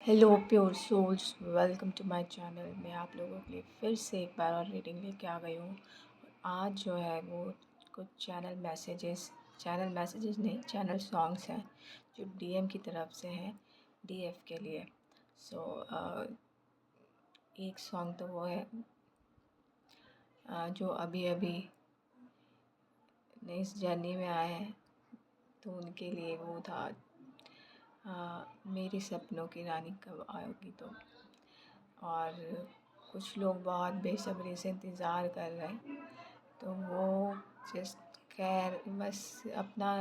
Hello pure souls, welcome to my channel. मैं आप लोगों के लिए फिर से एक बार और रीडिंग लेके आ गई हूँ। आज जो है वो कुछ चैनल मैसेजेस नहीं, चैनल सॉन्ग्स हैं जो डीएम की तरफ से हैं डीएफ के लिए। सो एक सॉन्ग तो वो है जो अभी अभी इस जर्नी में आए हैं, तो उनके लिए वो था मेरे सपनों की रानी कब आओगी। तो और कुछ लोग बहुत बेसब्री से इंतज़ार कर रहे हैं, तो वो जस्ट खैर बस अपना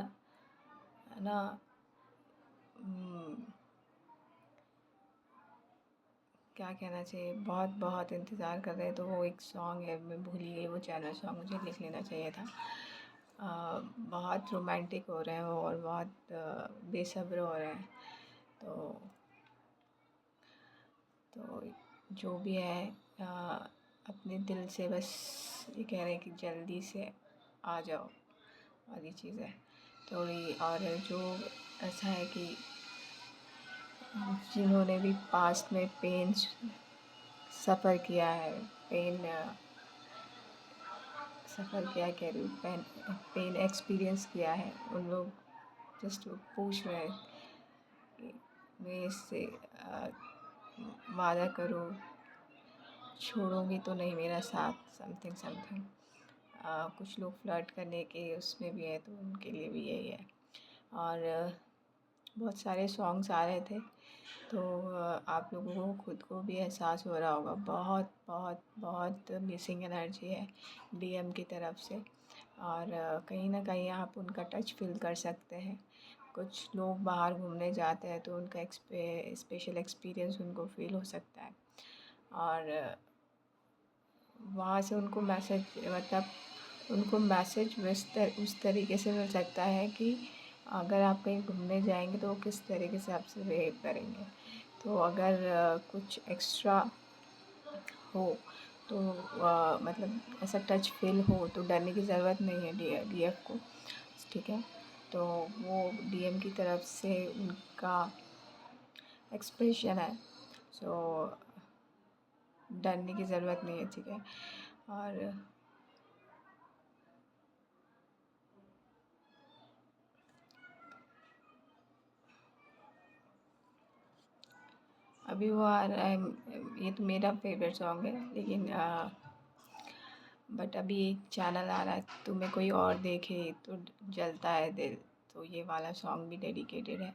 ना क्या कहना चाहिए, बहुत बहुत इंतज़ार कर रहे हैं। तो वो एक सॉन्ग है, मैं भूल ही गई वो चैनल सॉन्ग, मुझे लिख लेना चाहिए था। बहुत रोमांटिक हो रहे हैं वो और बहुत बेसब्र हो रहे हैं। तो तो जो भी है अपने दिल से बस ये कह रहे हैं कि जल्दी से आ जाओ, वाली चीज़ है थोड़ी। और जो ऐसा है कि जिन्होंने भी पास्ट में पेन सफ़र किया है, पेन सफ़र किया है, कह रही हूँ, पेन एक्सपीरियंस किया है, उन लोग जस्ट पूछ रहे हैं कि मैं इससे वादा करो, छोड़ोगे तो नहीं मेरा साथ, समथिंग समथिंग। कुछ लोग फ्लर्ट करने के उसमें भी है, तो उनके लिए भी यही है। और बहुत सारे सॉन्ग्स आ रहे थे, तो आप लोगों को खुद को भी एहसास हो रहा होगा, बहुत बहुत बहुत मिसिंग एनर्जी है डीएम की तरफ से। और कहीं ना कहीं आप उनका टच फील कर सकते हैं। कुछ लोग बाहर घूमने जाते हैं तो उनका स्पेशल एक्सपीरियंस उनको फील हो सकता है। और वहाँ से उनको मैसेज, मतलब उनको मैसेज उस तरीके से मिल सकता है कि अगर आप कहीं घूमने जाएंगे तो वो किस तरीके से आपसे बिहेव करेंगे। तो अगर कुछ एक्स्ट्रा हो तो मतलब ऐसा टच फील हो तो डरने की ज़रूरत नहीं है डीएफ को, ठीक है। तो वो डीएम की तरफ से उनका एक्सप्रेशन है, सो डरने की ज़रूरत नहीं है, ठीक है। और अभी वो आ रहा है, ये तो मेरा फेवरेट सॉन्ग है, लेकिन बट अभी एक चैनल आ रहा है, तुम्हें कोई और देखे तो जलता है दिल, तो ये वाला सॉन्ग भी डेडिकेटेड है।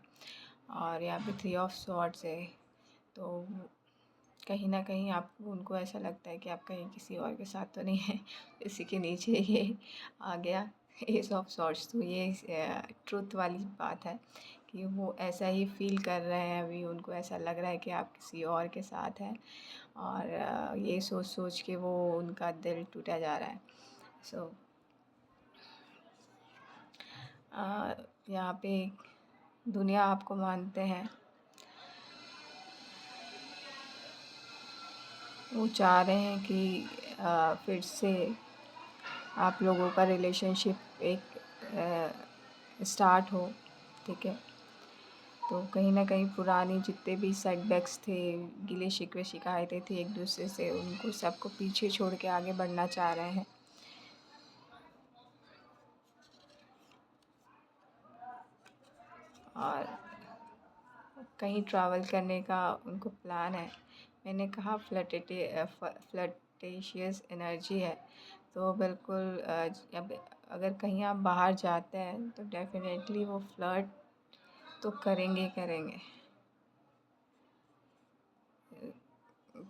और यहाँ पे थ्री ऑफ सॉर्ड्स है, तो कहीं ना कहीं आपको उनको ऐसा लगता है कि आप कहीं किसी और के साथ तो नहीं है, इसी के नीचे ये आ गया एस ऑफ सॉर्ड्स। तो ये ट्रुथ वाली बात है कि वो ऐसा ही फील कर रहे हैं, अभी उनको ऐसा लग रहा है कि आप किसी और के साथ हैं, और ये सोच सोच के वो उनका दिल टूटा जा रहा है। सो यहाँ पे दुनिया आपको मानते हैं, वो चाह रहे हैं कि फिर से आप लोगों का रिलेशनशिप एक स्टार्ट हो, ठीक है। तो कहीं ना कहीं पुरानी जितने भी सेटबैक्स थे, गिले शिकवे शिकायतें थी एक दूसरे से, उनको सबको पीछे छोड़ के आगे बढ़ना चाह रहे हैं। और कहीं ट्रैवल करने का उनको प्लान है। मैंने कहा फ्लर्टेशियस एनर्जी है, तो बिल्कुल अब अगर कहीं आप बाहर जाते हैं तो डेफिनेटली वो फ्लर्ट तो करेंगे ही करेंगे।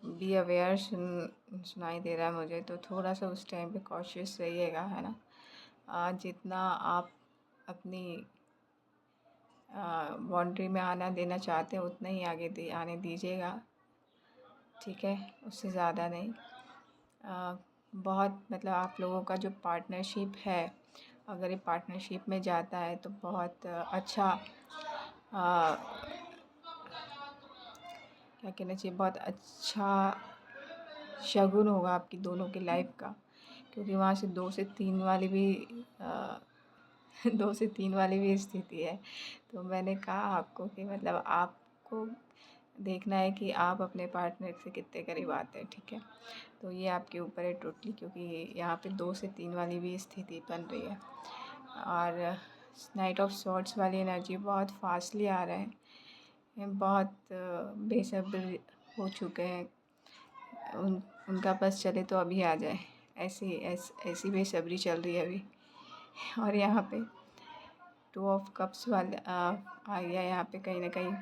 बी अवेयर सुनाई दे रहा है मुझे, तो थोड़ा सा उस टाइम पे कॉशियस रहिएगा, है ना। जितना आप अपनी बाउंड्री में आना देना चाहते हैं उतना ही आने दीजिएगा, ठीक है, उससे ज़्यादा नहीं। बहुत मतलब आप लोगों का जो पार्टनरशिप है, अगर ये पार्टनरशिप में जाता है तो बहुत अच्छा आ, क्या कहना चाहिए, बहुत अच्छा शगुन होगा आपकी दोनों की लाइफ का। क्योंकि वहाँ से 2 से 3 वाली भी 2 से 3 वाली भी स्थिति है। तो मैंने कहा आपको कि मतलब आपको देखना है कि आप अपने पार्टनर से कितने करीब आते हैं, ठीक है। तो ये आपके ऊपर है टोटली, क्योंकि यहाँ पे 2 से 3 वाली भी स्थिति बन रही है। और नाइट ऑफ सॉर्ड्स वाली एनर्जी बहुत फास्टली आ रहा है, ये बहुत बेसब्र हो चुके हैं, उनका बस चले तो अभी आ जाए, ऐसी बेसब्री चल रही है अभी। और यहाँ पे 2 ऑफ कप्स वाले आ गया यहाँ पे, कहीं ना कहीं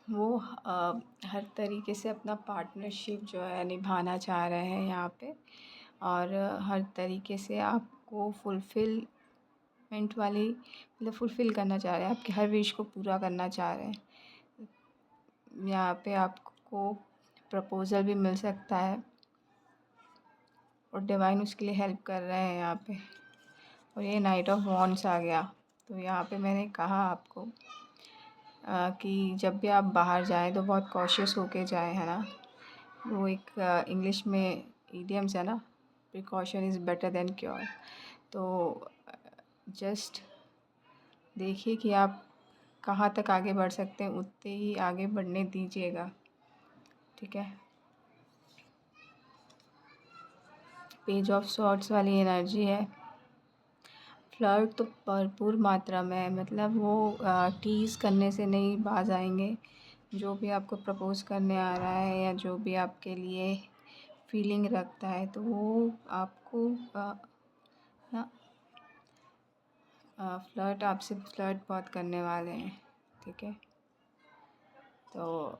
वो हर तरीके से अपना पार्टनरशिप जो है निभाना चाह रहे हैं यहाँ पे, और हर तरीके से आपको फुलफ़िलमेंट वाली मतलब फुलफ़िल करना चाह रहे हैं, आपकी हर विश को पूरा करना चाह रहे हैं। यहाँ पे आपको प्रपोज़ल भी मिल सकता है और डिवाइन उसके लिए हेल्प कर रहे हैं यहाँ पे। और ये नाइट ऑफ वॉन्ड्स आ गया, तो यहाँ पे मैंने कहा आपको कि जब भी आप बाहर जाएं तो बहुत कॉशियस होके जाएं, है ना। वो एक इंग्लिश में इडियम्स है ना, precaution is better than cure. तो जस्ट देखिए कि आप कहाँ तक आगे बढ़ सकते हैं, उतने ही आगे बढ़ने दीजिएगा, ठीक है। पेज ऑफ सॉर्ड्स वाली एनर्जी है। फ्लर्ट तो भरपूर मात्रा में है, मतलब वो टीज़ करने से नहीं बाज आएंगे। जो भी आपको प्रपोज़ करने आ रहा है या जो भी आपके लिए फीलिंग रखता है, तो वो आपको ना फ्लर्ट आपसे फ्लर्ट बहुत करने वाले हैं, ठीक है। तो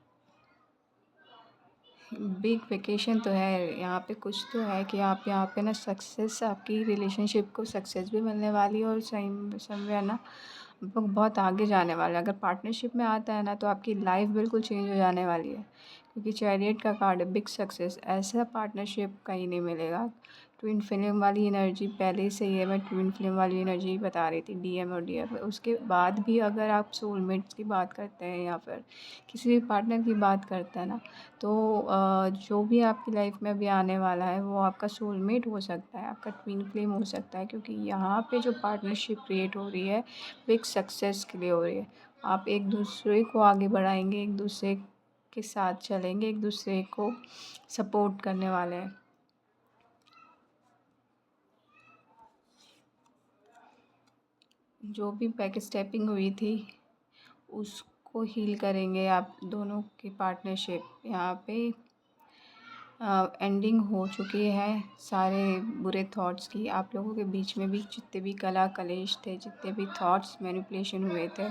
बिग वेकेशन तो है यहाँ पे, कुछ तो है कि आप यहाँ पे ना सक्सेस, आपकी रिलेशनशिप को सक्सेस भी मिलने वाली है, और सही समय ना आप लोग बहुत आगे जाने वाले हैं। अगर पार्टनरशिप में आता है ना तो आपकी लाइफ बिल्कुल चेंज हो जाने वाली है, क्योंकि चैरियट का कार्ड है, बिग सक्सेस। ऐसा पार्टनरशिप कहीं नहीं मिलेगा। ट्विन फ्लेम वाली एनर्जी पहले से ही है, मैं ट्विन फ्लेम वाली एनर्जी बता रही थी, डीएम और डीएफ। उसके बाद भी अगर आप सोलमेट्स की बात करते हैं या फिर किसी भी पार्टनर की बात करते हैं ना, तो जो भी आपकी लाइफ में अभी आने वाला है वो आपका सोलमेट हो सकता है, आपका ट्विन फ्लेम हो सकता है, क्योंकि यहाँ पे जो पार्टनरशिप क्रिएट हो रही है वो एक सक्सेस के लिए हो रही है। आप एक दूसरे को आगे बढ़ाएंगे, एक दूसरे के साथ चलेंगे, एक दूसरे को सपोर्ट करने वाले हैं। जो भी बैक स्टेपिंग हुई थी उसको हील करेंगे आप दोनों की पार्टनरशिप। यहाँ पे एंडिंग हो चुकी है सारे बुरे थॉट्स की। आप लोगों के बीच में भी जितने भी कला कलेश थे, जितने भी थॉट्स मैनिपुलेशन हुए थे,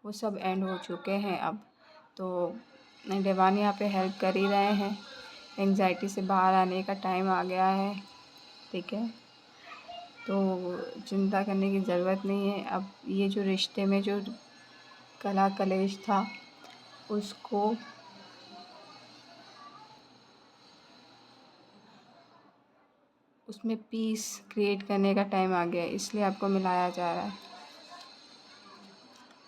वो सब एंड हो चुके हैं अब। तो डिवाइन यहाँ पे हेल्प कर ही रहे हैं, एंग्जाइटी से बाहर आने का टाइम आ गया है, ठीक है। तो चिंता करने की ज़रूरत नहीं है। अब ये जो रिश्ते में जो कला कलेश था उसको उसमें पीस क्रिएट करने का टाइम आ गया है, इसलिए आपको मिलाया जा रहा है।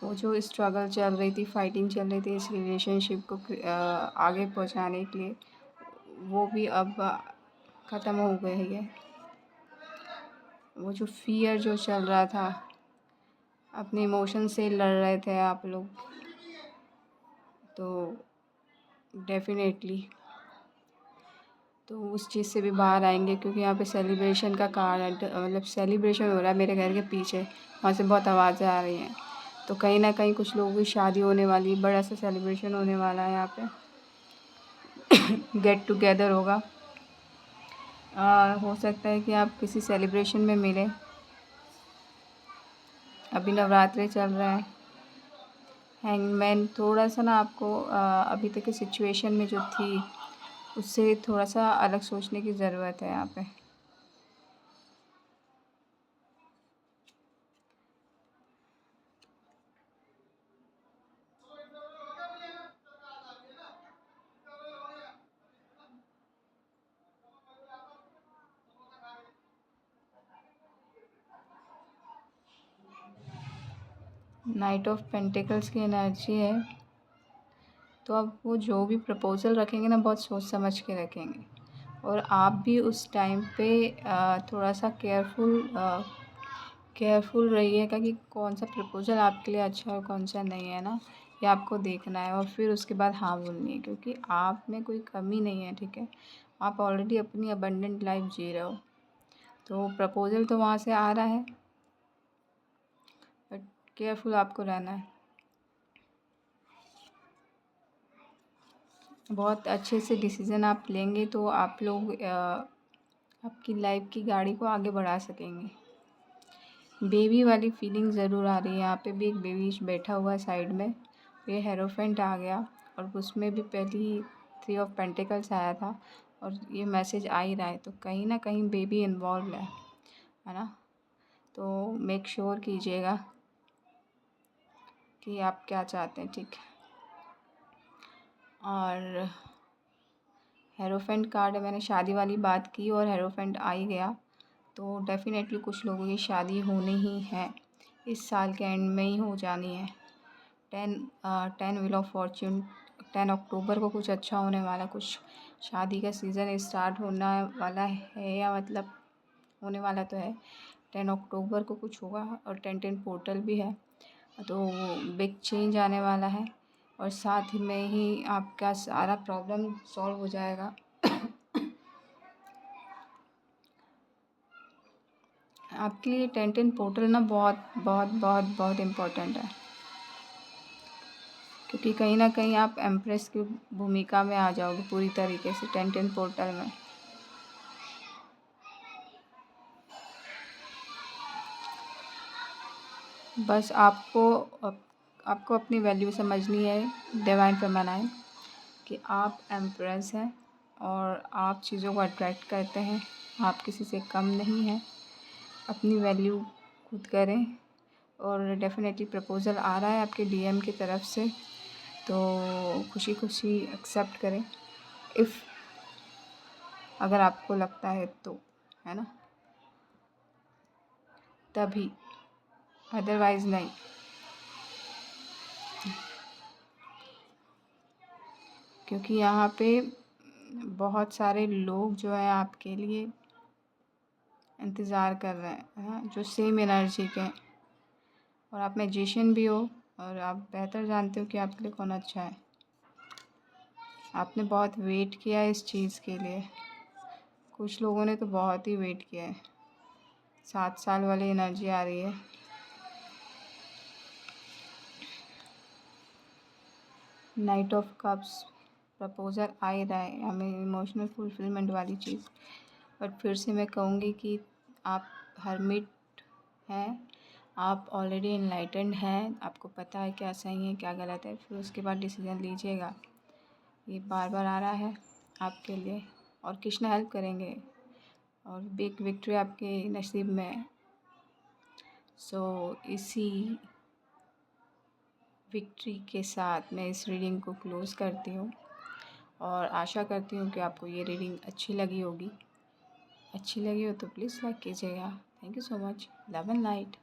वो जो स्ट्रगल चल रही थी, फाइटिंग चल रही थी इस रिलेशनशिप को आगे पहुंचाने के लिए, वो भी अब ख़त्म हो गई है। वो जो फियर जो चल रहा था, अपने इमोशन से लड़ रहे थे आप लोग, तो डेफिनेटली तो उस चीज़ से भी बाहर आएंगे, क्योंकि यहाँ पे सेलिब्रेशन का कार्ड है, मतलब सेलिब्रेशन हो रहा है मेरे घर के पीछे, वहाँ से बहुत आवाज़ें आ रही हैं। तो कहीं ना कहीं कुछ लोगों की शादी होने वाली, बड़ा सा सेलिब्रेशन होने वाला है यहाँ पे। गेट टुगेदर होगा। हो सकता है कि आप किसी सेलिब्रेशन में मिलें। अभी नवरात्रि चल रहा है। हैंगमैन थोड़ा सा ना आपको अभी तक की सिचुएशन में जो थी उससे थोड़ा सा अलग सोचने की ज़रूरत है यहाँ पे। नाइट ऑफ पेंटिकल्स की एनर्जी है, तो अब वो जो भी प्रपोज़ल रखेंगे ना बहुत सोच समझ के रखेंगे, और आप भी उस टाइम पे थोड़ा सा केयरफुल केयरफुल रहिएगा कि कौन सा प्रपोज़ल आपके लिए अच्छा है और कौन सा नहीं है ना, ये आपको देखना है और फिर उसके बाद हाँ बोलनी है, क्योंकि आप में कोई कमी नहीं है, ठीक है। आप ऑलरेडी अपनी अबंडेंट लाइफ जी रहे हो, तो प्रपोज़ल तो वहाँ से आ रहा है, बट केयरफुल आपको रहना है। बहुत अच्छे से डिसीज़न आप लेंगे तो आप लोग आपकी लाइफ की गाड़ी को आगे बढ़ा सकेंगे। बेबी वाली फीलिंग ज़रूर आ रही है, यहाँ पे भी एक बेबी बैठा हुआ है साइड में, ये हेरोफेंट आ गया और उसमें भी पहली 3 ऑफ पेंटिकल्स आया था और ये मैसेज आ ही रहा है, तो कहीं ना कहीं बेबी इन्वॉल्व है ना। तो मेक श्योर कीजिएगा कि आप क्या चाहते हैं, ठीक है। और हेरोफेंट कार्ड, मैंने शादी वाली बात की और हेरोफेंट आ ही गया, तो डेफ़िनेटली कुछ लोगों की शादी होनी ही है, इस साल के एंड में ही हो जानी है। 10 व्हील ऑफ फॉर्च्यून, 10 अक्टूबर को कुछ अच्छा होने वाला, कुछ शादी का सीज़न स्टार्ट होने वाला है, या मतलब होने वाला तो है। 10 अक्टूबर को कुछ होगा और 10-10 पोर्टल भी है, तो बिग चेंज आने वाला है और साथ ही में ही आपका सारा प्रॉब्लम सॉल्व हो जाएगा। आपके लिए 10-10 पोर्टल ना बहुत बहुत बहुत बहुत इम्पोर्टेंट है, क्योंकि कहीं ना कहीं आप एम्प्रेस की भूमिका में आ जाओगे पूरी तरीके से 10-10 पोर्टल में। बस आपको अपनी वैल्यू समझनी है डिवाइन फेमिनाइन, कि आप एम्प्रेस हैं और आप चीज़ों को अट्रैक्ट करते हैं, आप किसी से कम नहीं हैं। अपनी वैल्यू खुद करें और डेफ़िनेटली प्रपोज़ल आ रहा है आपके डीएम की तरफ से, तो खुशी खुशी एक्सेप्ट करें इफ़ अगर आपको लगता है तो, है ना, तभी, अदरवाइज़ नहीं। क्योंकि यहाँ पे बहुत सारे लोग जो हैं आपके लिए इंतज़ार कर रहे हैं, जो सेम एनर्जी के हैं, और आप मैजिशियन भी हो और आप बेहतर जानते हो कि आपके लिए कौन अच्छा है। आपने बहुत वेट किया है इस चीज़ के लिए, कुछ लोगों ने तो बहुत ही वेट किया है। 7 साल वाली एनर्जी आ रही है। नाइट ऑफ कप्स, प्रपोज़ल आ ही रहा है हमें, इमोशनल फुलफिलमेंट वाली चीज़। बट फिर से मैं कहूँगी कि आप हर्मिट हैं, आप ऑलरेडी इनलाइटेंड हैं, आपको पता है क्या सही है क्या गलत है, फिर उसके बाद डिसीज़न लीजिएगा। ये बार बार आ रहा है आपके लिए और कृष्णा हेल्प करेंगे और बिग विक्ट्री आपके नसीब में है। सो इसी विक्ट्री के साथ मैं इस रीडिंग को क्लोज़ करती हूँ और आशा करती हूँ कि आपको ये रीडिंग अच्छी लगी होगी। अच्छी लगी हो तो प्लीज़ लाइक कीजिएगा। Thank you so much. Love and light.